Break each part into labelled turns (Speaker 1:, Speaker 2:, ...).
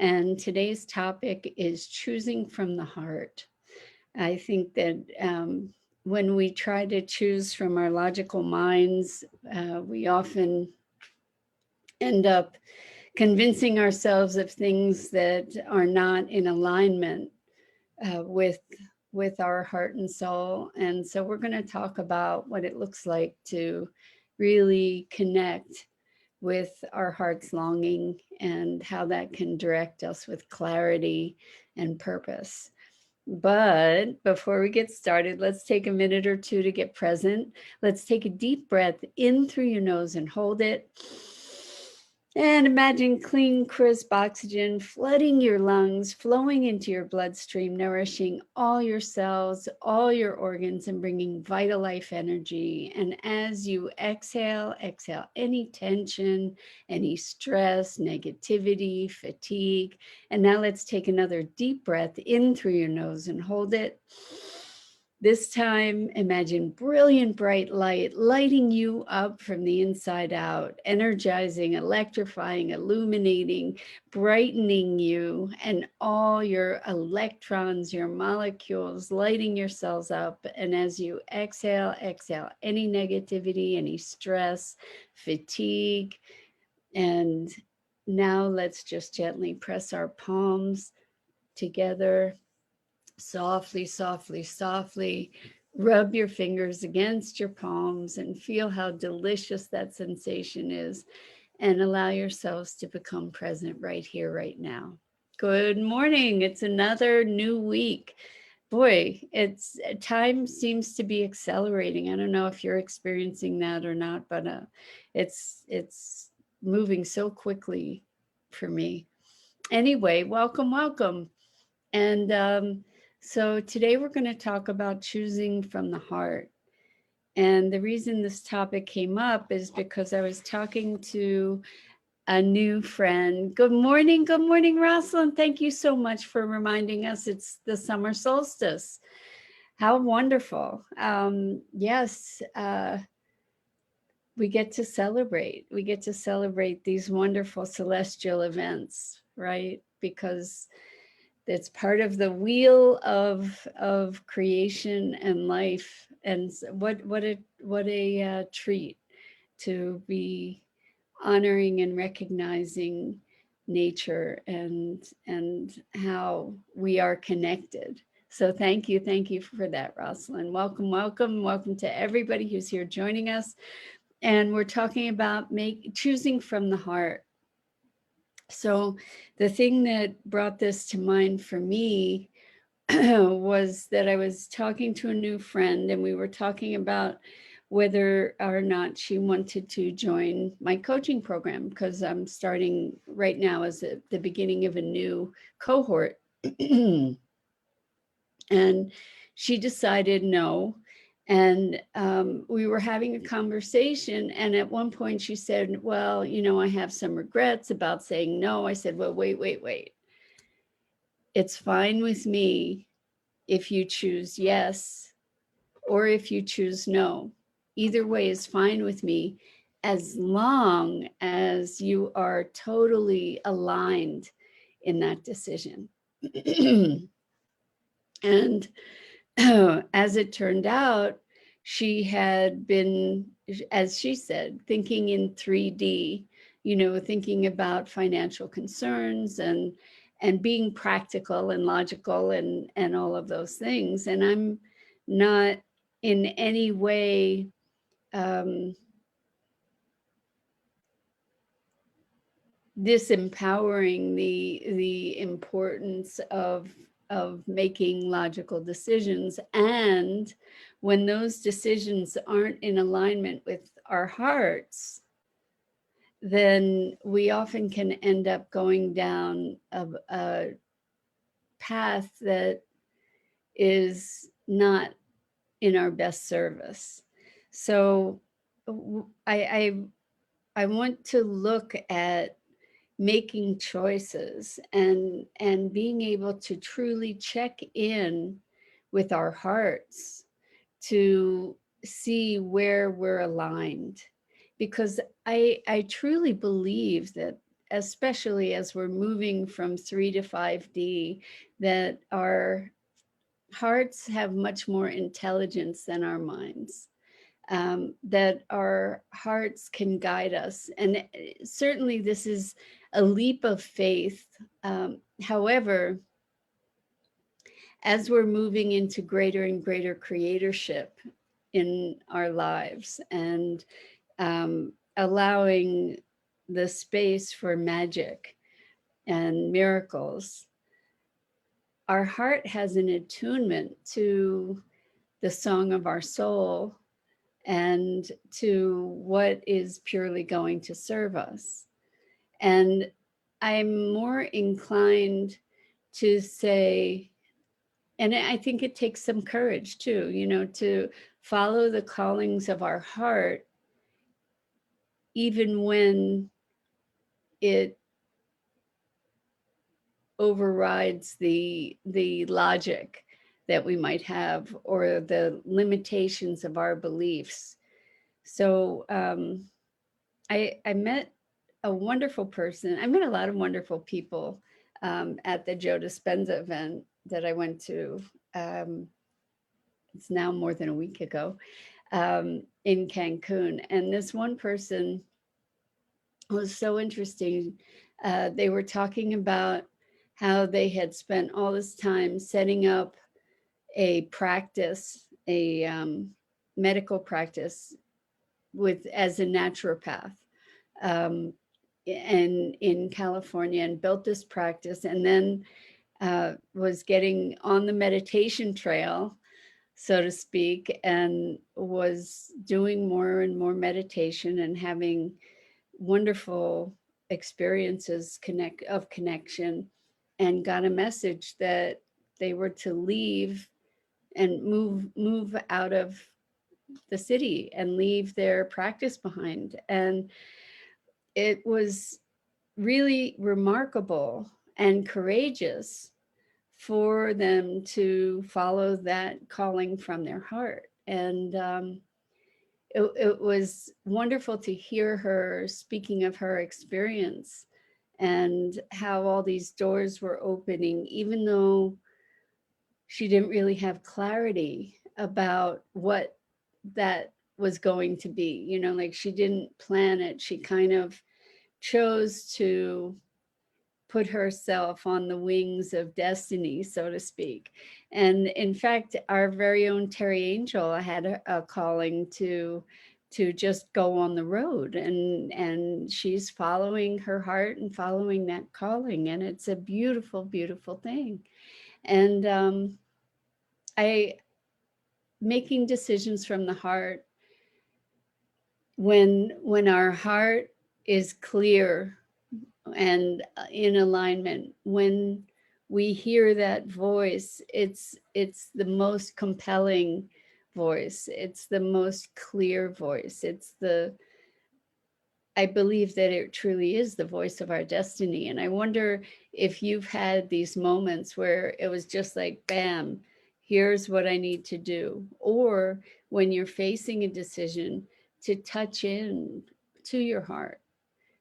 Speaker 1: And today's topic is choosing from the heart. I think that when we try to choose from our logical minds, we often end up convincing ourselves of things that are not in alignment with our heart and soul. And so we're going to talk about what it looks like to really connect with our heart's longing and how that can direct us with clarity and purpose. But before we get started, let's take a minute or two to get present. Let's take a deep breath in through your nose and hold it. And imagine clean, crisp oxygen flooding your lungs, flowing into your bloodstream, nourishing all your cells, all your organs, and bringing vital life energy. And as you exhale, exhale any tension, any stress, negativity, fatigue. And now let's take another deep breath in through your nose and hold it. This time, imagine brilliant bright light lighting you up from the inside out, energizing, electrifying, illuminating, brightening you and all your electrons, your molecules, lighting your cells up. And as you exhale, exhale any negativity, any stress, fatigue. And now let's just gently press our palms together. Softly, softly, softly, rub your fingers against your palms and feel how delicious that sensation is, and allow yourselves to become present right here, right now. Good morning. It's another new week. Boy, it's time seems to be accelerating. I don't know if you're experiencing that or not, but it's moving so quickly for me. Anyway, welcome, welcome. And so today we're going to talk about choosing from the heart. And the reason this topic came up is because I was talking to a new friend. Good morning, Rosalind. Thank you so much for reminding us it's the summer solstice. How wonderful. Yes, we get to celebrate. We get to celebrate these wonderful celestial events, right? Because it's part of the wheel of creation and life. And what a treat to be honoring and recognizing nature and how we are connected. So thank you for that, Rosalind. Welcome, welcome, welcome to everybody who's here joining us. And we're talking about choosing from the heart. So the thing that brought this to mind for me was that I was talking to a new friend, and we were talking about whether or not she wanted to join my coaching program, because I'm starting right now as the beginning of a new cohort. And she decided no. And we were having a conversation. And at one point she said, well, I have some regrets about saying no. I said, well, wait. It's fine with me if you choose yes or if you choose no. Either way is fine with me, as long as you are totally aligned in that decision. And as it turned out, she had been, as she said, thinking in 3D, thinking about financial concerns and being practical and logical and all of those things. And I'm not in any way disempowering the importance of making logical decisions. And when those decisions aren't in alignment with our hearts, then we often can end up going down a path that is not in our best service. So I want to look at making choices and being able to truly check in with our hearts to see where we're aligned, because I truly believe that especially as we're moving from 3 to 5D, that our hearts have much more intelligence than our minds, that our hearts can guide us. And certainly this is a leap of faith. However, as we're moving into greater and greater creatorship in our lives, and allowing the space for magic and miracles, our heart has an attunement to the song of our soul and to what is purely going to serve us. And I'm more inclined to say, and I think it takes some courage too, to follow the callings of our heart, even when it overrides the logic that we might have, or the limitations of our beliefs. So I met a wonderful person. I met a lot of wonderful people at the Joe Dispenza event that I went to. It's now more than a week ago, in Cancun. And this one person was so interesting. They were talking about how they had spent all this time setting up a practice, a medical practice with as a naturopath, and in California, and built this practice, and then was getting on the meditation trail, so to speak, and was doing more and more meditation and having wonderful experiences of connection, and got a message that they were to leave and move out of the city and leave their practice behind. And it was really remarkable and courageous for them to follow that calling from their heart. And it was wonderful to hear her speaking of her experience and how all these doors were opening, even though she didn't really have clarity about what that was going to be. Like, she didn't plan it. She kind of chose to put herself on the wings of destiny, so to speak. And in fact, our very own Terry Angel had a calling to just go on the road, and she's following her heart and following that calling, and it's a beautiful, beautiful thing. And I making decisions from the heart, when our heart is clear and in alignment, when we hear that voice, it's the most compelling voice, it's the most clear voice, I believe that it truly is the voice of our destiny. And I wonder if you've had these moments where it was just like, bam, here's what I need to do. Or when you're facing a decision, to touch in to your heart.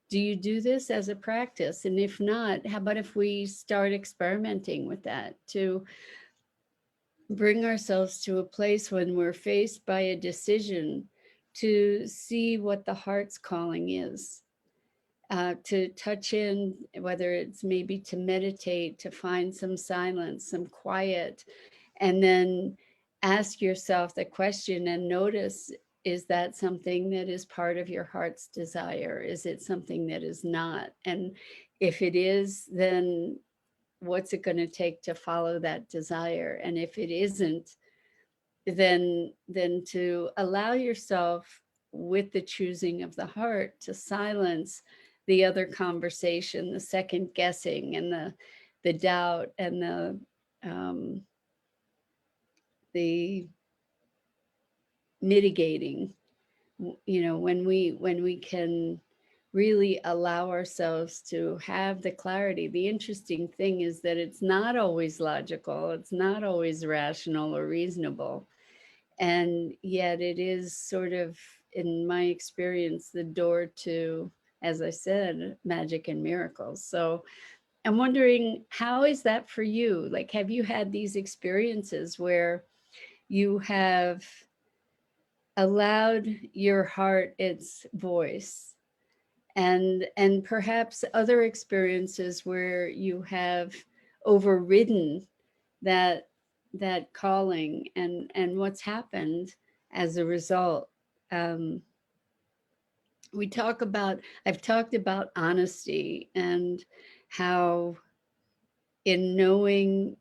Speaker 1: Do you do this as a practice? And if not, how about if we start experimenting with that, to bring ourselves to a place when we're faced by a decision, to see what the heart's calling is, to touch in, whether it's maybe to meditate, to find some silence, some quiet, and then ask yourself the question and notice, is that something that is part of your heart's desire? Is it something that is not? And if it is, then what's it going to take to follow that desire? And if it isn't, then to allow yourself, with the choosing of the heart, to silence the other conversation, the second guessing, and the doubt, and the mitigating. When we can really allow ourselves to have the clarity. The interesting thing is that it's not always logical, it's not always rational or reasonable. And yet it is sort of, in my experience, the door to as I said, magic and miracles. So I'm wondering, how is that for you? Like, have you had these experiences where you have allowed your heart its voice, and perhaps other experiences where you have overridden that that calling, and what's happened as a result? um, we talk about I've talked about honesty, and how in knowing,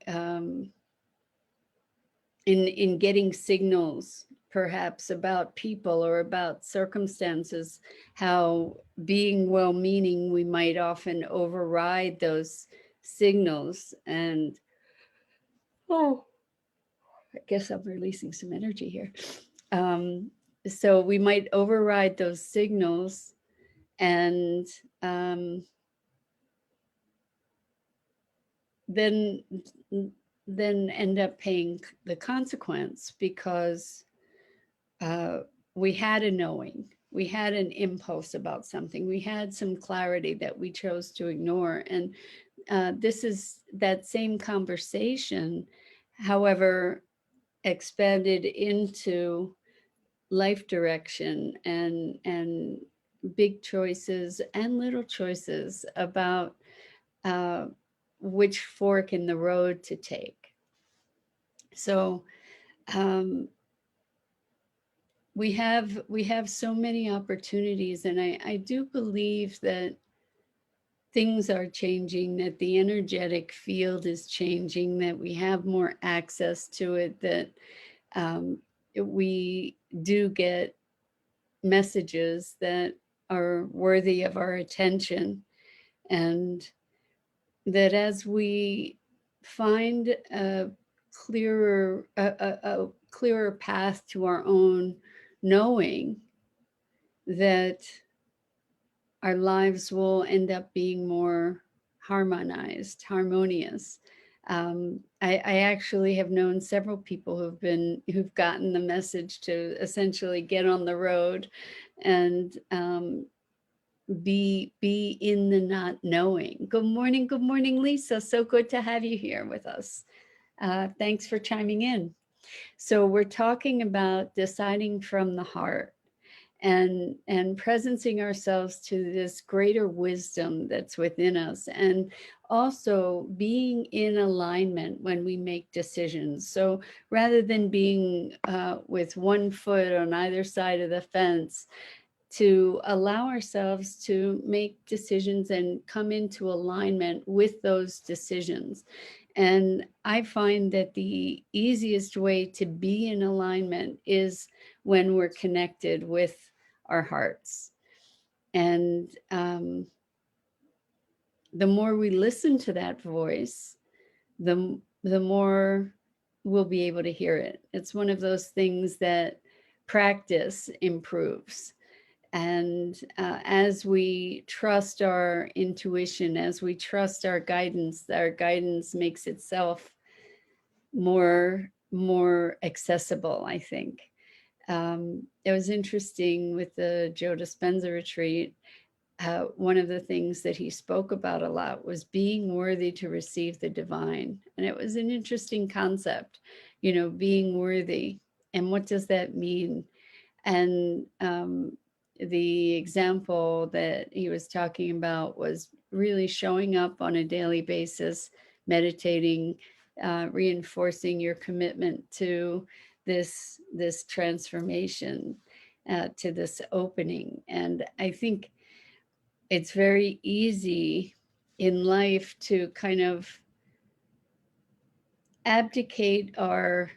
Speaker 1: in getting signals perhaps about people or about circumstances, how being well-meaning, we might often override those signals. And oh, I guess I'm releasing some energy here. um, so we might override those signals, and um, then then end up paying the consequence, because uh, we had a knowing, we had an impulse about something, we had some clarity that we chose to ignore. And this is that same conversation, however, expanded into life direction, and big choices and little choices about uh, which fork in the road to take. So um, we have so many opportunities, and I do believe that things are changing, that the energetic field is changing, that we have more access to it, that um, we do get messages that are worthy of our attention, and that as we find a clearer path to our own knowing, that our lives will end up being more harmonized, harmonious. I actually have known several people who've gotten the message to essentially get on the road, and be in the not knowing. Good morning, Lisa. So good to have you here with us. Thanks for chiming in. So we're talking about deciding from the heart, and presencing ourselves to this greater wisdom that's within us, and also being in alignment when we make decisions. So rather than being with one foot on either side of the fence, to allow ourselves to make decisions and come into alignment with those decisions. And I find that the easiest way to be in alignment is when we're connected with our hearts. And the more we listen to that voice, the more we'll be able to hear it. It's one of those things that practice improves. And as we trust our intuition, as we trust our guidance makes itself more accessible, I think. It was interesting with the Joe Dispenza retreat. One of the things that he spoke about a lot was being worthy to receive the divine. And it was an interesting concept, being worthy. And what does that mean? And the example that he was talking about was really showing up on a daily basis, meditating, reinforcing your commitment to this transformation, to this opening. And I think it's very easy in life to kind of abdicate our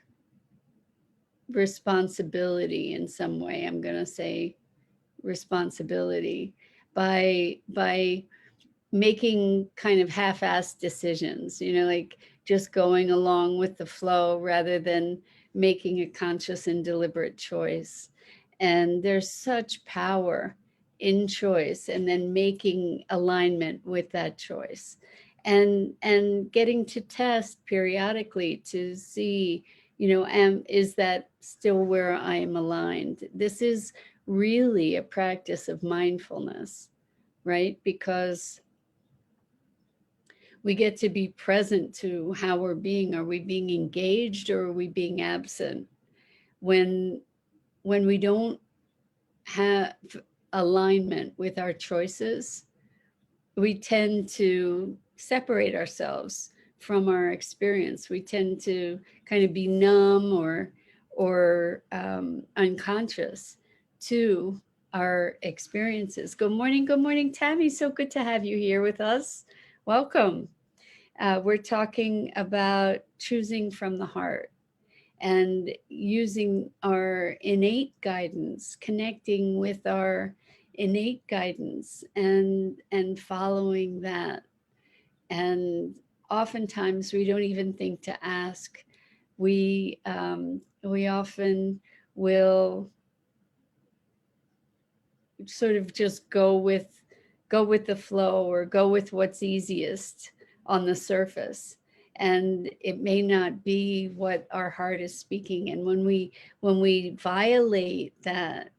Speaker 1: responsibility in some way. I'm going to say responsibility by making kind of half-assed decisions, like just going along with the flow rather than making a conscious and deliberate choice. And there's such power in choice, and then making alignment with that choice, and getting to test periodically to see, is that still where I am aligned? This is really a practice of mindfulness, right? Because we get to be present to how we're being. Are we being engaged or are we being absent? When when we don't have alignment with our choices, we tend to separate ourselves from our experience. We tend to kind of be numb or unconscious to our experiences. Good morning, Tammy. So good to have you here with us. Welcome. We're talking about choosing from the heart and using our innate guidance, connecting with our innate guidance and following that. And oftentimes we don't even think to ask. We often will sort of just go with the flow or go with what's easiest on the surface, and it may not be what our heart is speaking. And when we violate that,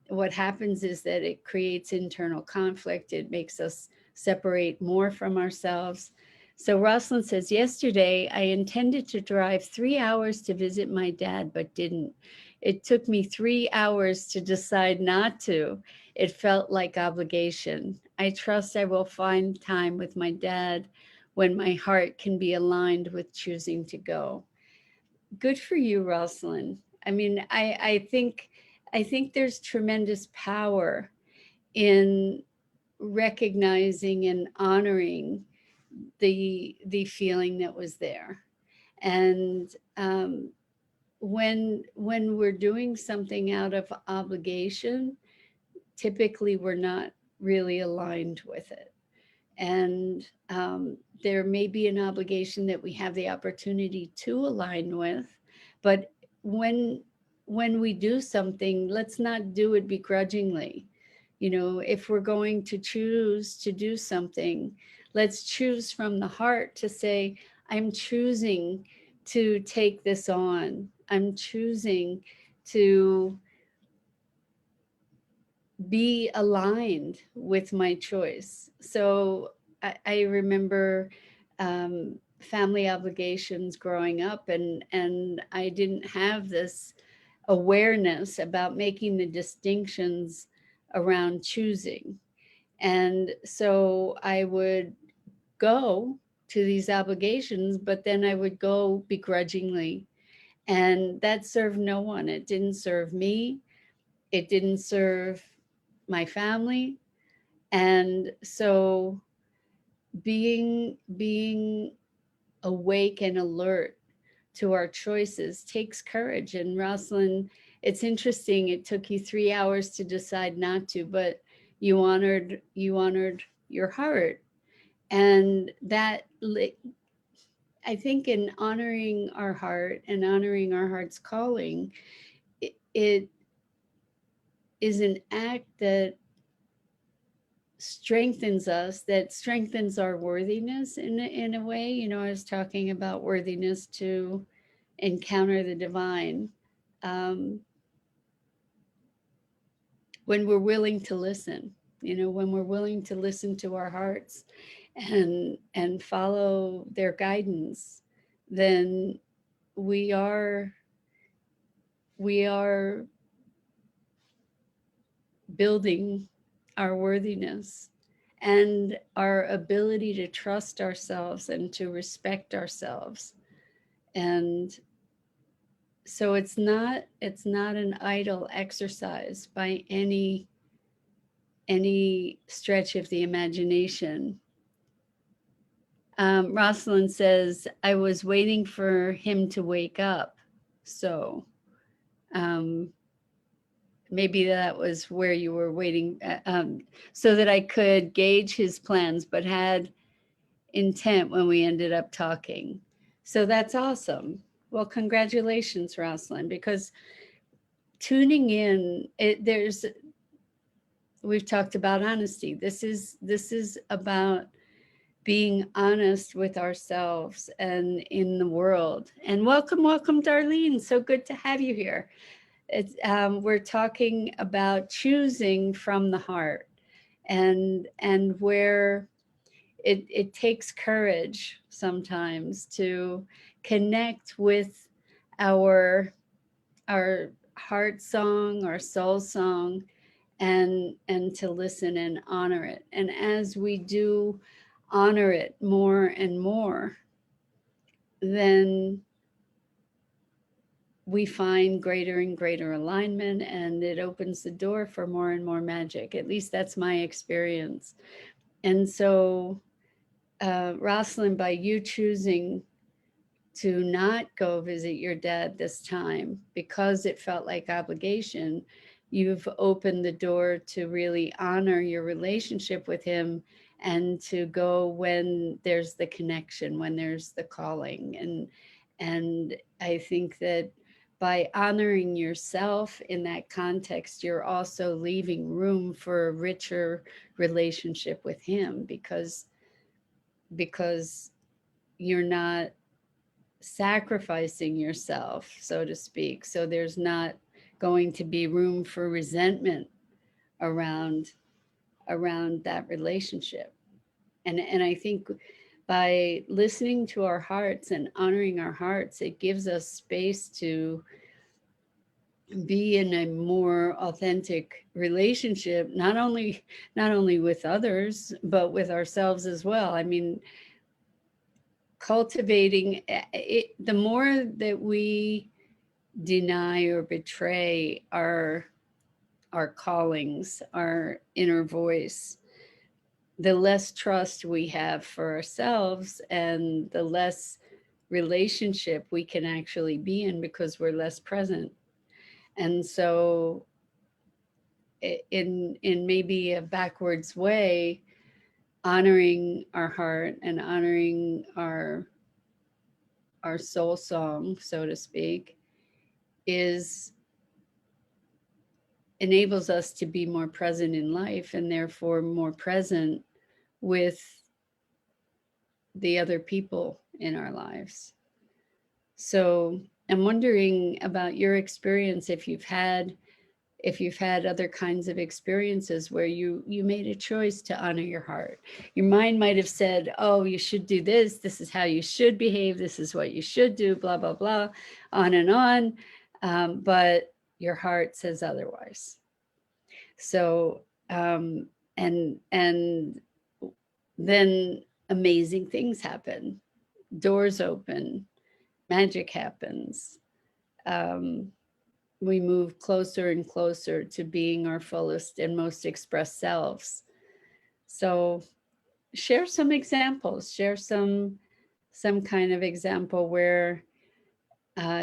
Speaker 1: what happens is that it creates internal conflict. It makes us separate more from ourselves. So Rosalind says, yesterday I intended to drive 3 hours to visit my dad, but didn't. It took me 3 hours to decide not to. It felt like obligation. I trust I will find time with my dad when my heart can be aligned with choosing to go. Good for you, Rosalind. I mean, I think there's tremendous power in recognizing and honoring the feeling that was there. And when we're doing something out of obligation, typically we're not really aligned with it. And there may be an obligation that we have the opportunity to align with, but when when we do something, let's not do it begrudgingly. You know, if we're going to choose to do something, let's choose from the heart to say, I'm choosing to take this on. I'm choosing to be aligned with my choice. So I remember family obligations growing up, and I didn't have this awareness about making the distinctions around choosing. And so I would go to these obligations, but then I would go begrudgingly. And that served no one. It didn't serve me, it didn't serve my family. And so being awake and alert to our choices takes courage. And Rosalind, it's interesting, it took you 3 hours to decide not to, but you honored your heart. And that, I think, in honoring our heart and honoring our heart's calling, it is an act that strengthens us, that strengthens our worthiness in a way. You know, I was talking about worthiness to encounter the divine. Um, when we're willing to listen, you know, when we're willing to listen to our hearts and follow their guidance, then we are we are building our worthiness and our ability to trust ourselves and to respect ourselves. And so it's not an idle exercise by any stretch of the imagination. Rosalind says, I was waiting for him to wake up. So um, maybe that was where you were waiting, so that I could gauge his plans, but had intent when we ended up talking. So that's awesome. Well, congratulations, Rosalind, because tuning in, we've talked about honesty. This is about being honest with ourselves and in the world. And welcome, Darlene. So good to have you here. We're talking about choosing from the heart. and where it takes courage sometimes to connect with our our heart song, our soul song, and to listen and honor it. And as we do honor it more and more, then we find greater and greater alignment, and it opens the door for more and more magic. At least that's my experience. And so, Rosalind, by you choosing to not go visit your dad this time because it felt like obligation, you've opened the door to really honor your relationship with him and to go when there's the connection, when there's the calling. And I think that by honoring yourself in that context, you're also leaving room for a richer relationship with him, because you're not sacrificing yourself, so to speak. So there's not going to be room for resentment around that relationship. And I think by listening to our hearts and honoring our hearts, it gives us space to be in a more authentic relationship, not only with others, but with ourselves as well. I mean, cultivating it, the more that we deny or betray our callings, our inner voice, the less trust we have for ourselves and the less relationship we can actually be in because we're less present. And so in maybe a backwards way, honoring our heart and honoring our soul song, so to speak, is enables us to be more present in life and therefore more present with the other people in our lives. So I'm wondering about your experience, if you've had other kinds of experiences where you made a choice to honor your heart. Your mind might have said, oh, you should do this is how you should behave, this is what you should do, blah blah blah, on and on, but your heart says otherwise. So and then amazing things happen, doors open, magic happens. um, we move closer and closer to being our fullest and most expressed selves. So share some examples, share some kind of example where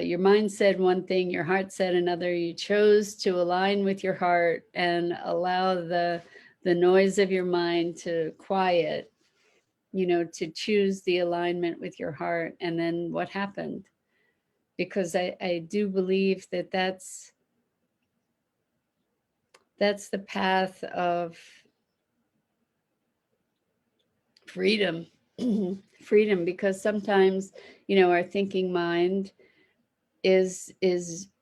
Speaker 1: your mind said one thing, your heart said another. You chose to align with your heart and allow the noise of your mind to quiet, to choose the alignment with your heart. And then what happened? Because I do believe that that's the path of freedom. Freedom, because sometimes, our thinking mind is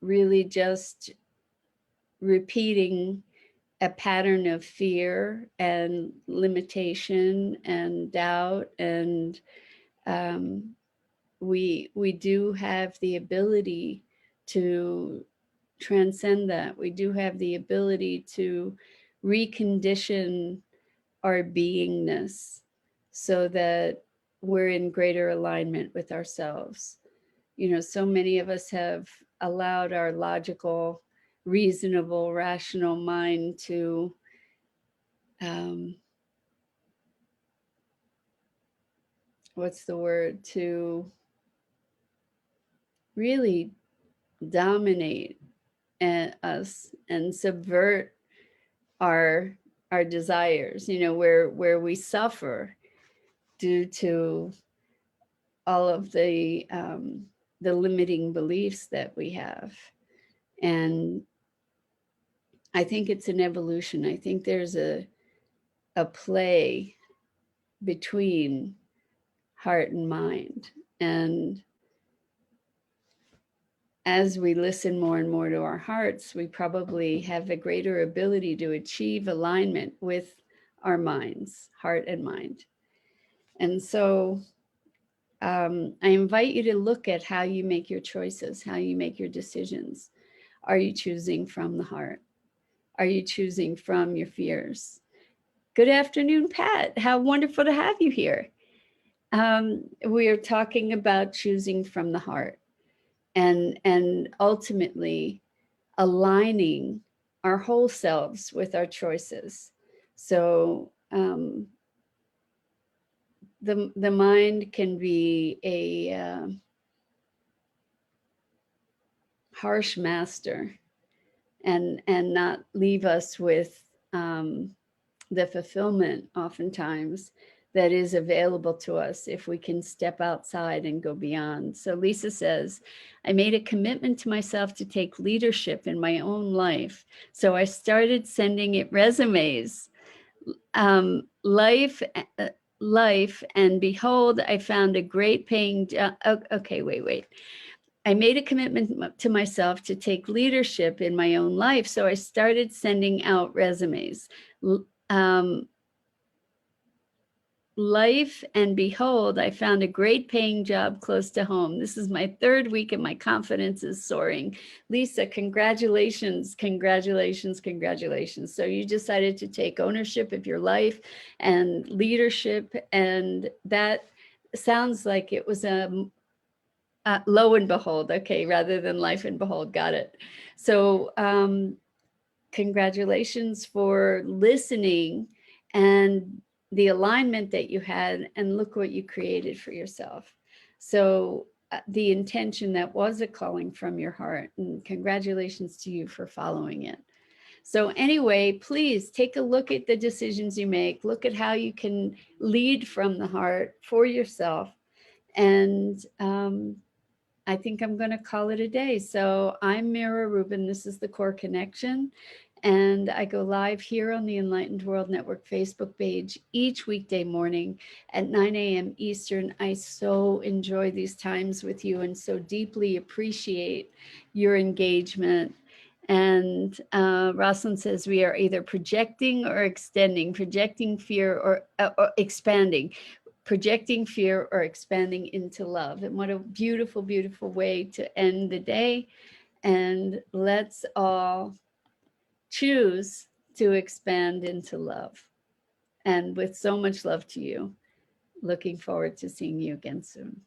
Speaker 1: really just repeating a pattern of fear and limitation and doubt. And um, we do have the ability to transcend that. We do have the ability to recondition our beingness so that we're in greater alignment with ourselves. So many of us have allowed our logical, reasonable, rational mind to um, what's the word, to really dominate us and subvert our our desires, where we suffer due to all of the limiting beliefs that we have. And I think it's an evolution. I think there's a play between heart and mind. And as we listen more and more to our hearts, we probably have a greater ability to achieve alignment with our minds, heart and mind. And so I invite you to look at how you make your choices, how you make your decisions. Are you choosing from the heart? Are you choosing from your fears? Good afternoon, Pat. How wonderful to have you here. We are talking about choosing from the heart and ultimately aligning our whole selves with our choices. So the mind can be a harsh master and not leave us with the fulfillment oftentimes that is available to us if we can step outside and go beyond. So Lisa says, I made a commitment to myself to take leadership in my own life. So I started sending it resumes. Life, and behold, I found a great paying job. Okay, wait. I made a commitment to myself to take leadership in my own life. So I started sending out resumes. Life, and behold, I found a great paying job close to home. This is my third week and my confidence is soaring. Lisa, congratulations, congratulations, congratulations. So you decided to take ownership of your life and leadership, and that sounds like it was a lo and behold, okay, rather than life and behold, got it. So congratulations for listening and the alignment that you had, and look what you created for yourself. So the intention that was a calling from your heart, and congratulations to you for following it. So anyway, please take a look at the decisions you make, look at how you can lead from the heart for yourself. And I think I'm going to call it a day. So I'm Mira Rubin. This is the Core Connection. And I go live here on the Enlightened World Network Facebook page each weekday morning at 9 a.m. Eastern. I so enjoy these times with you and so deeply appreciate your engagement. And Rosalind says we are either projecting or extending, projecting fear or expanding, projecting fear or expanding into love. And what a beautiful, beautiful way to end the day. And let's all choose to expand into love. And with so much love to you, looking forward to seeing you again soon.